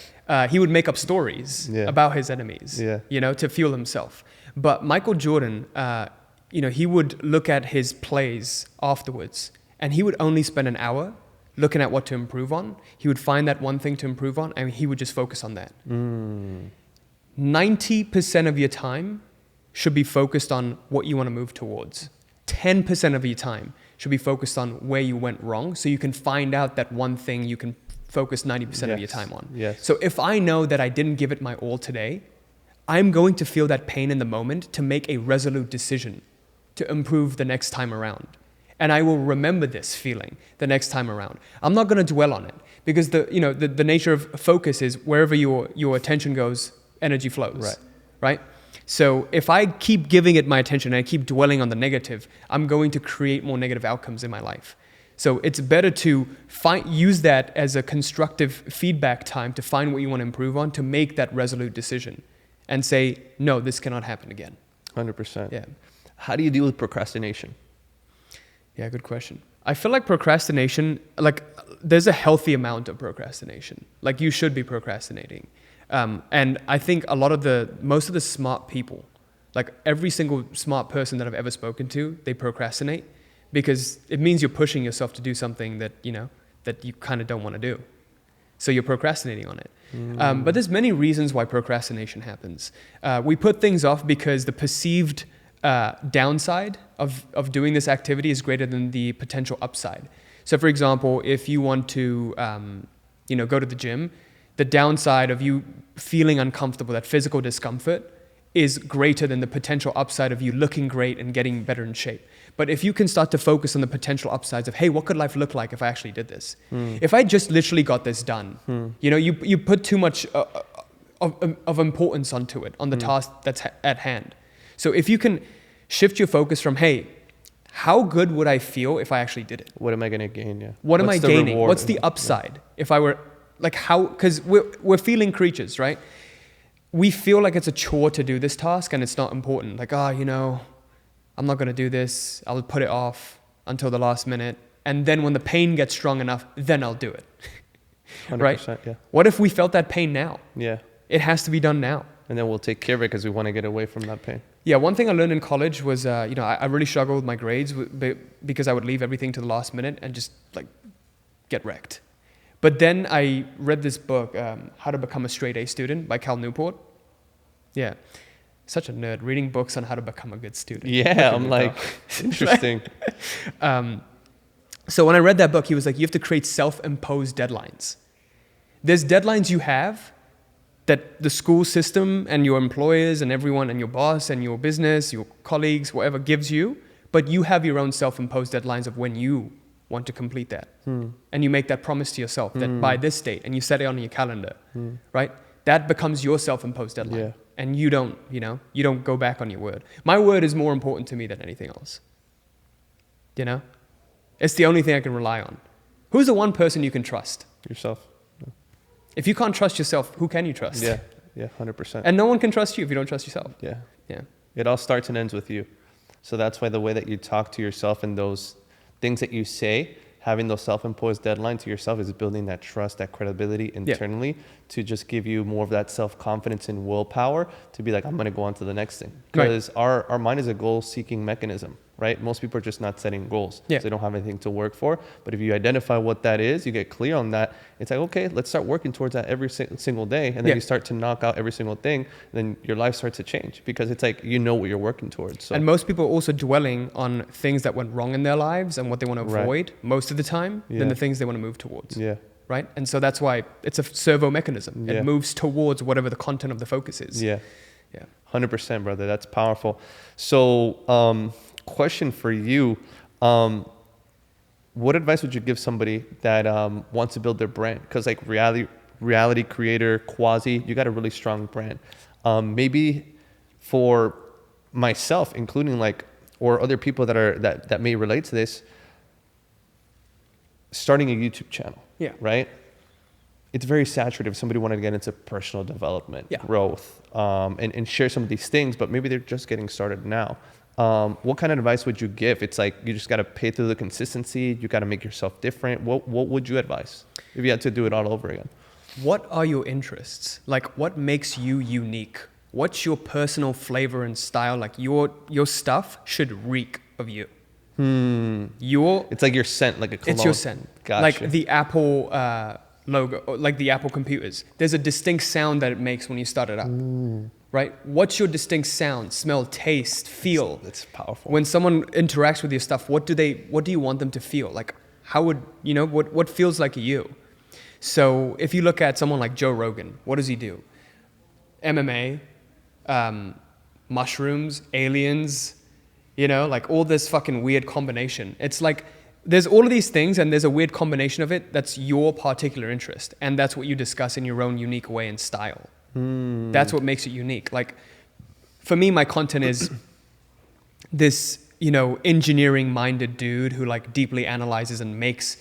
He would make up stories about his enemies, you know, to fuel himself. But Michael Jordan, you know, he would look at his plays afterwards and he would only spend an hour looking at what to improve on. He would find that one thing to improve on and he would just focus on that. 90% of your time should be focused on what you want to move towards. 10% of your time should be focused on where you went wrong so you can find out that one thing you can focus 90% of your time on. Yes. So if I know that I didn't give it my all today, I'm going to feel that pain in the moment to make a resolute decision to improve the next time around. And I will remember this feeling the next time around. I'm not going to dwell on it because the nature of focus is wherever your attention goes, energy flows. Right? So if I keep giving it my attention and I keep dwelling on the negative, I'm going to create more negative outcomes in my life. So it's better to use that as a constructive feedback time to find what you want to improve on, to make that resolute decision and say, no, this cannot happen again. 100%. Yeah. How do you deal with procrastination? Yeah, good question. I feel like procrastination, like there's a healthy amount of procrastination. Like you should be procrastinating. And I think most of the smart people, like every single smart person that I've ever spoken to, they procrastinate because it means you're pushing yourself to do something that you kind of don't want to do. So you're procrastinating on it. But there's many reasons why procrastination happens. We put things off because the perceived downside of doing this activity is greater than the potential upside. So for example, if you want to go to the gym, the downside of you feeling uncomfortable, that physical discomfort, is greater than the potential upside of you looking great and getting better in shape. But if you can start to focus on the potential upsides of, hey, what could life look like if I actually did this? If I just literally got this done, you put too much of importance onto it, on the task that's at hand. So if you can shift your focus from, hey, how good would I feel if I actually did it? What am I going to gain? Yeah. What am I gaining? What's the upside? If I were like, how, because we're feeling creatures, right? We feel like it's a chore to do this task and it's not important. Like, I'm not going to do this. I'll put it off until the last minute. And then when the pain gets strong enough, then I'll do it. 100%, right? Yeah. What if we felt that pain now? Yeah. It has to be done now. And then we'll take care of it because we want to get away from that pain. Yeah, one thing I learned in college was, I really struggled with my grades because I would leave everything to the last minute and just like get wrecked. But then I read this book, How to Become a Straight A Student by Cal Newport. Yeah. Such a nerd, reading books on how to become a good student. Yeah, I'm like, interesting. So when I read that book, he was like, you have to create self-imposed deadlines. There's deadlines you have that the school system and your employers and everyone and your boss and your business, your colleagues, whatever gives you, but you have your own self-imposed deadlines of when you want to complete that. And you make that promise to yourself that by this date, and you set it on your calendar, right? That becomes your self-imposed deadline. Yeah. And you don't go back on your word. My word is more important to me than anything else. It's the only thing I can rely on. Who's the one person you can trust? Yourself. Yeah. If you can't trust yourself, who can you trust? Yeah, 100%. And no one can trust you if you don't trust yourself. Yeah. Yeah. It all starts and ends with you. So that's why the way that you talk to yourself and those things that you say, having those self-imposed deadlines to yourself is building that trust, that credibility internally to just give you more of that self-confidence and willpower to be like, I'm going to go on to the next thing. Because our mind is a goal-seeking mechanism, right? Most people are just not setting goals. So they don't have anything to work for. But if you identify what that is, you get clear on that. It's like, okay, let's start working towards that every single day. And then you start to knock out every single thing. Then your life starts to change because it's like, you know what you're working towards. So. And most people are also dwelling on things that went wrong in their lives and what they want to avoid most of the time than the things they want to move towards. Yeah. Right? And so that's why it's a servo mechanism. It moves towards whatever the content of the focus is. Yeah. 100%, brother. That's powerful. So, question for you. What advice would you give somebody that wants to build their brand? Because like reality creator, Quazi, you got a really strong brand. Maybe for myself, including or other people that may relate to this, starting a YouTube channel. Yeah. Right? It's very saturated if somebody wanted to get into personal development, growth, and share some of these things, but maybe they're just getting started now. What kind of advice would you give? It's like, you just got to pay through the consistency. You got to make yourself different. What would you advise if you had to do it all over again? What are your interests? Like, what makes you unique? What's your personal flavor and style? Like your stuff should reek of you. It's like your scent, like a cologne. It's your scent. Gotcha. Like the Apple logo, like the Apple computers. There's a distinct sound that it makes when you start it up. Right? What's your distinct sound, smell, taste, feel? That's powerful. When someone interacts with your stuff, what do you want them to feel? Like, how would, what feels like you? So if you look at someone like Joe Rogan, what does he do? MMA, mushrooms, aliens, like all this fucking weird combination. It's like, there's all of these things and there's a weird combination of it that's your particular interest. And that's what you discuss in your own unique way and style. That's what makes it unique. Like, for me, my content is this, engineering-minded dude who like deeply analyzes and makes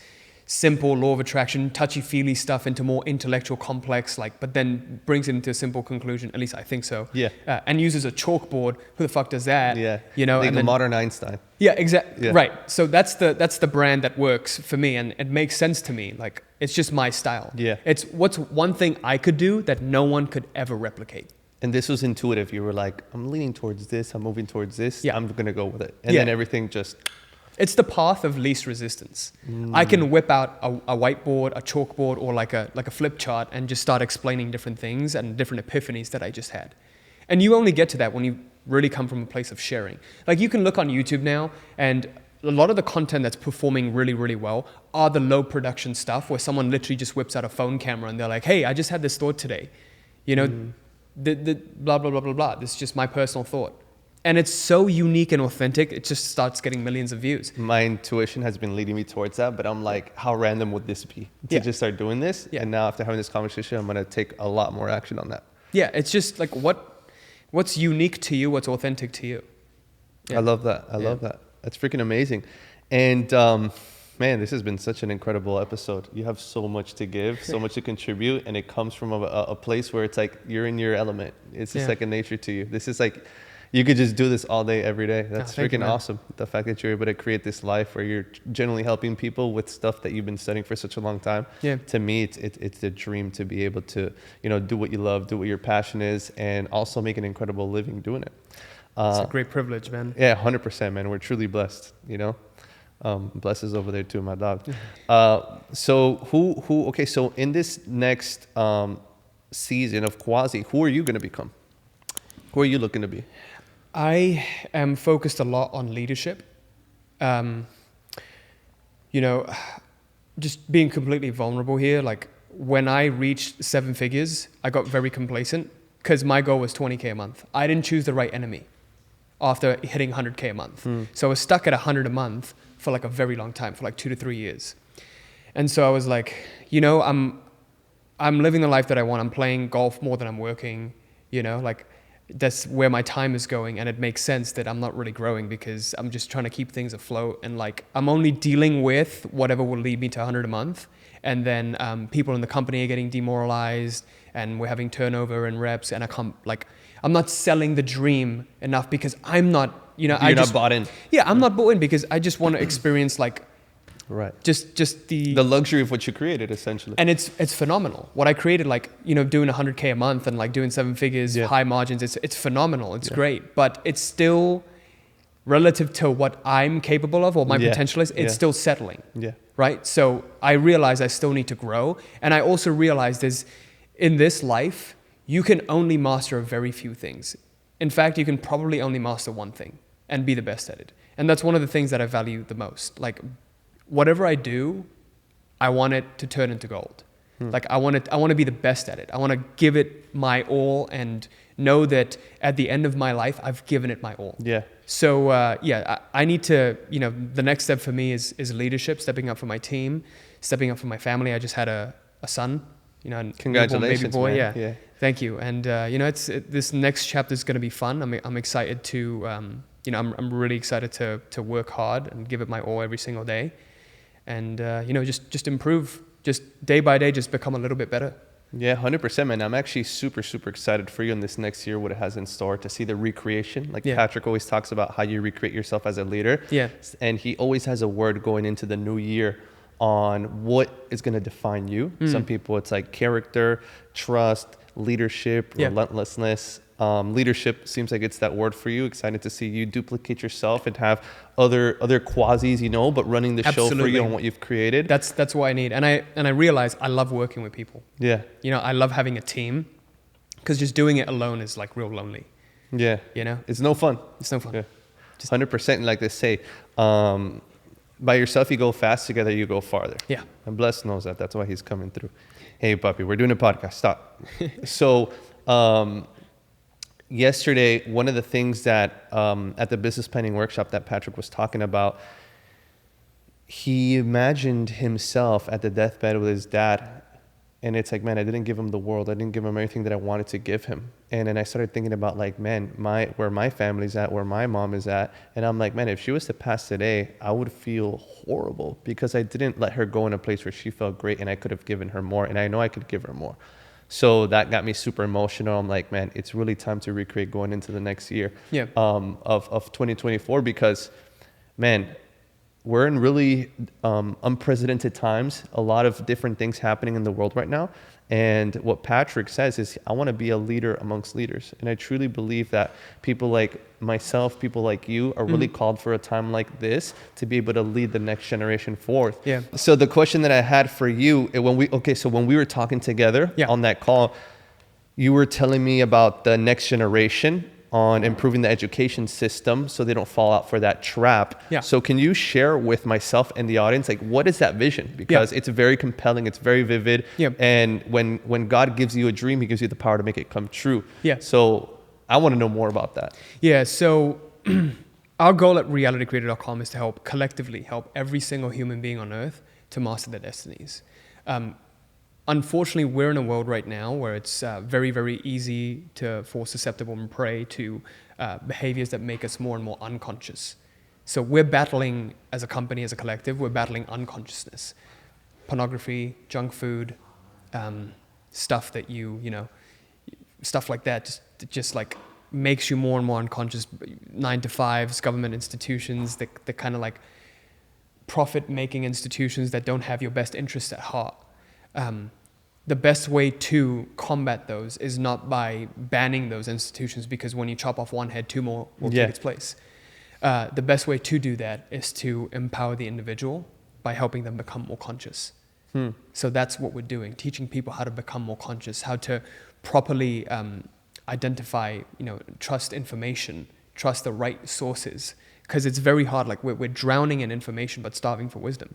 simple law of attraction, touchy-feely stuff into more intellectual complex, like, but then brings it into a simple conclusion. At least I think so. Yeah. And uses a chalkboard. Who the fuck does that? Yeah. You know, like and the then, modern Einstein. Yeah, exactly. Yeah. Right. So that's the brand that works for me, and it makes sense to me. Like, it's just my style. Yeah. It's what's one thing I could do that no one could ever replicate. And this was intuitive. You were like, I'm leaning towards this. I'm moving towards this. Yeah. I'm going to go with it. And then everything just... It's the path of least resistance. I can whip out a whiteboard, a chalkboard, or like a flip chart and just start explaining different things and different epiphanies that I just had. And you only get to that when you really come from a place of sharing. Like, you can look on YouTube now, and a lot of the content that's performing really, really well are the low production stuff where someone literally just whips out a phone camera and they're like, hey, I just had this thought today. You know, the blah, blah, blah, blah, blah. This is just my personal thought. And it's so unique and authentic, it just starts getting millions of views. My intuition has been leading me towards that, but I'm like, how random would this be to just start doing this? Yeah. And now after having this conversation, I'm going to take a lot more action on that. Yeah, it's just like what's unique to you, what's authentic to you. Yeah. I love that. I love that. That's freaking amazing. And man, this has been such an incredible episode. You have so much to give, so much to contribute, and it comes from a place where it's like you're in your element. It's a second nature to you. This is like... You could just do this all day, every day. That's freaking awesome. The fact that you're able to create this life where you're generally helping people with stuff that you've been studying for such a long time. Yeah. To me, it's the dream to be able to, you know, do what you love, do what your passion is, and also make an incredible living doing it. It's a great privilege, man. Yeah, 100%, man. We're truly blessed, you know. Bless is over there too, my dog. So okay, so in this next season of Quazi, who are you going to become? Who are you looking to be? I am focused a lot on leadership. You know, just being completely vulnerable here. Like, when I reached 7 figures, I got very complacent because my goal was 20K a month. I didn't choose the right enemy after hitting 100K a month. So I was stuck at 100 a month for like a very long time, for like 2 to 3 years. And so I was like, you know, I'm living the life that I want. I'm playing golf more than I'm working, you know, like, that's where my time is going, and it makes sense that I'm not really growing because I'm just trying to keep things afloat, and like, I'm only dealing with whatever will lead me to 100 a month, and then people in the company are getting demoralized, and we're having turnover and reps, and I'm not selling the dream enough because I'm not, you know, You're not bought in. Yeah, I'm not bought in because I just want to experience like Right. Just the luxury of what you created, essentially. And it's phenomenal. What I created, like, you know, doing 100K a month and like doing 7 figures, high margins, it's phenomenal. It's great, but it's still relative to what I'm capable of or my potential is, it's still settling. Yeah. Right? So I realize I still need to grow. And I also realize in this life, you can only master a very few things. In fact, you can probably only master one thing and be the best at it. And that's one of the things that I value the most. Like, whatever I do, I want it to turn into gold. Like, I want to be the best at it. I want to give it my all and know that at the end of my life, I've given it my all. Yeah. So, I need to, you know, the next step for me is leadership, stepping up for my team, stepping up for my family. I just had a son, you know, congratulations, baby boy. Man. Yeah. Thank you. And, you know, this next chapter is going to be fun. I'm excited to, you know, I'm really excited to work hard and give it my all every single day. And, you know, just improve, just day by day, just become a little bit better. Yeah, 100%, man. I'm actually super, super excited for you in this next year, what it has in store, to see the recreation. Like Patrick always talks about how you recreate yourself as a leader. Yeah. And he always has a word going into the new year on what is going to define you. Some people, it's like character, trust, leadership, relentlessness. Leadership seems like it's that word for you. Excited to see you duplicate yourself and have other Quazis, you know, but running the show for you on what you've created. That's what I need. And I realize I love working with people. Yeah. You know, I love having a team because just doing it alone is like real lonely. Yeah. You know? It's no fun. It's no fun. Yeah. 100%. Like they say, by yourself you go fast, together you go farther. Yeah. And Bless knows that. That's why he's coming through. Hey, puppy, we're doing a podcast. Stop. So, yesterday, one of the things that at the business planning workshop that Patrick was talking about, he imagined himself at the deathbed with his dad, And it's like, man, I didn't give him the world. I didn't give him everything that I wanted to give him. And then I started thinking about like, man, where my family's at, where my mom is at. And I'm like, man, if she was to pass today, I would feel horrible because I didn't let her go in a place where she felt great and I could have given her more. And I know I could give her more. So that got me super emotional. I'm like, man, it's really time to recreate going into the next year of 2024 because, man, we're in really unprecedented times, a lot of different things happening in the world right now. And what Patrick says is, I want to be a leader amongst leaders. And I truly believe that people like myself, people like you are really called for a time like this to be able to lead the next generation forth. Yeah. So the question that I had for you, when we were talking together on that call, you were telling me about the next generation on improving the education system so they don't fall out for that trap. Yeah. So can you share with myself and the audience, like, what is that vision? Because it's very compelling, it's very vivid. Yeah. And when God gives you a dream, he gives you the power to make it come true. Yeah. So I want to know more about that. Yeah. So our goal at realitycreator.com is to collectively help every single human being on earth to master their destinies. Unfortunately, we're in a world right now where it's very, very easy to fall susceptible and prey to behaviors that make us more and more unconscious. So we're battling, as a company, as a collective, we're battling unconsciousness. Pornography, junk food, stuff that stuff like that just like makes you more and more unconscious. 9-to-5s, government institutions, the kind of like profit-making institutions that don't have your best interests at heart. The best way to combat those is not by banning those institutions, because when you chop off one head, two more will take its place. The best way to do that is to empower the individual by helping them become more conscious. So that's what we're doing, teaching people how to become more conscious, how to properly identify, trust information, trust the right sources, because it's very hard. Like we're drowning in information but starving for wisdom.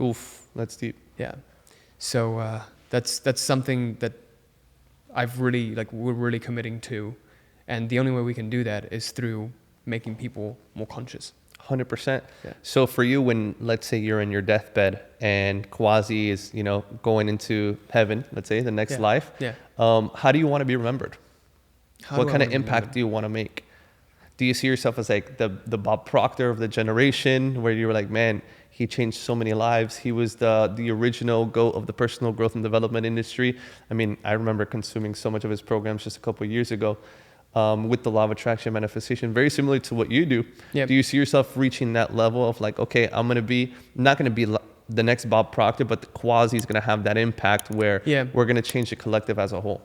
Oof, that's deep. Yeah. So that's something that we're really committing to, and the only way we can do that is through making people more conscious. 100%. Yeah. So for you, when let's say you're in your deathbed and Quazi is going into heaven, let's say the next life, how do you want to be remembered? What kind of impact do you want to make? Do you see yourself as like the Bob Proctor of the generation, where you were like, man, he changed so many lives. He was the original GOAT of the personal growth and development industry. I mean, I remember consuming so much of his programs just a couple of years ago with the law of attraction manifestation, very similar to what you do. Yep. Do you see yourself reaching that level of like, okay, I'm not going to be the next Bob Proctor, but the Quazi is going to have that impact where we're going to change the collective as a whole?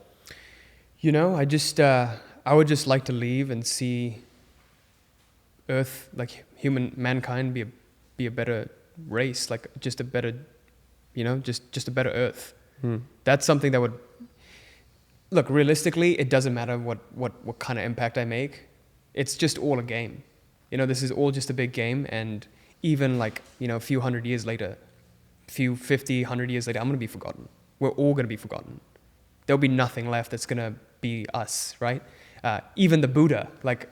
I would just like to leave and see Earth, like mankind, be a better race, like just a better, just a better Earth. That's something that would look realistically. It doesn't matter what kind of impact I make. It's just all a game. This is all just a big game. And even like, a few 100 years later, 50, 100 years later, I'm going to be forgotten. We're all going to be forgotten. There'll be nothing left that's going to be us, right? Even the Buddha, like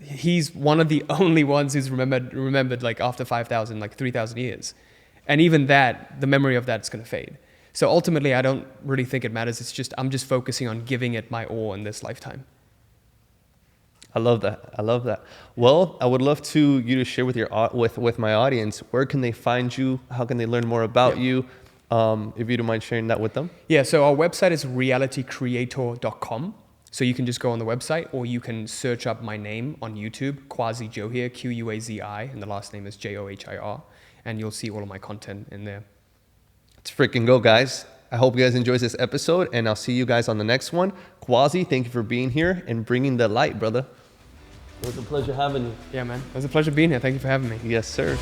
he's one of the only ones who's remembered like after 5,000, like 3,000 years. And even that, the memory of that is going to fade. So ultimately, I don't really think it matters. It's just, I'm just focusing on giving it my all in this lifetime. I love that. Well, I would love you to share with my audience, where can they find you? How can they learn more about you? If you don't mind sharing that with them. Yeah, so our website is realitycreator.com. So you can just go on the website, or you can search up my name on YouTube, Quazi Johir, Quazi, and the last name is Johir, and you'll see all of my content in there. Let's freaking go, guys. I hope you guys enjoyed this episode, and I'll see you guys on the next one. Quazi, thank you for being here and bringing the light, brother. It was a pleasure having you. Yeah, man. It was a pleasure being here. Thank you for having me. Yes, sir.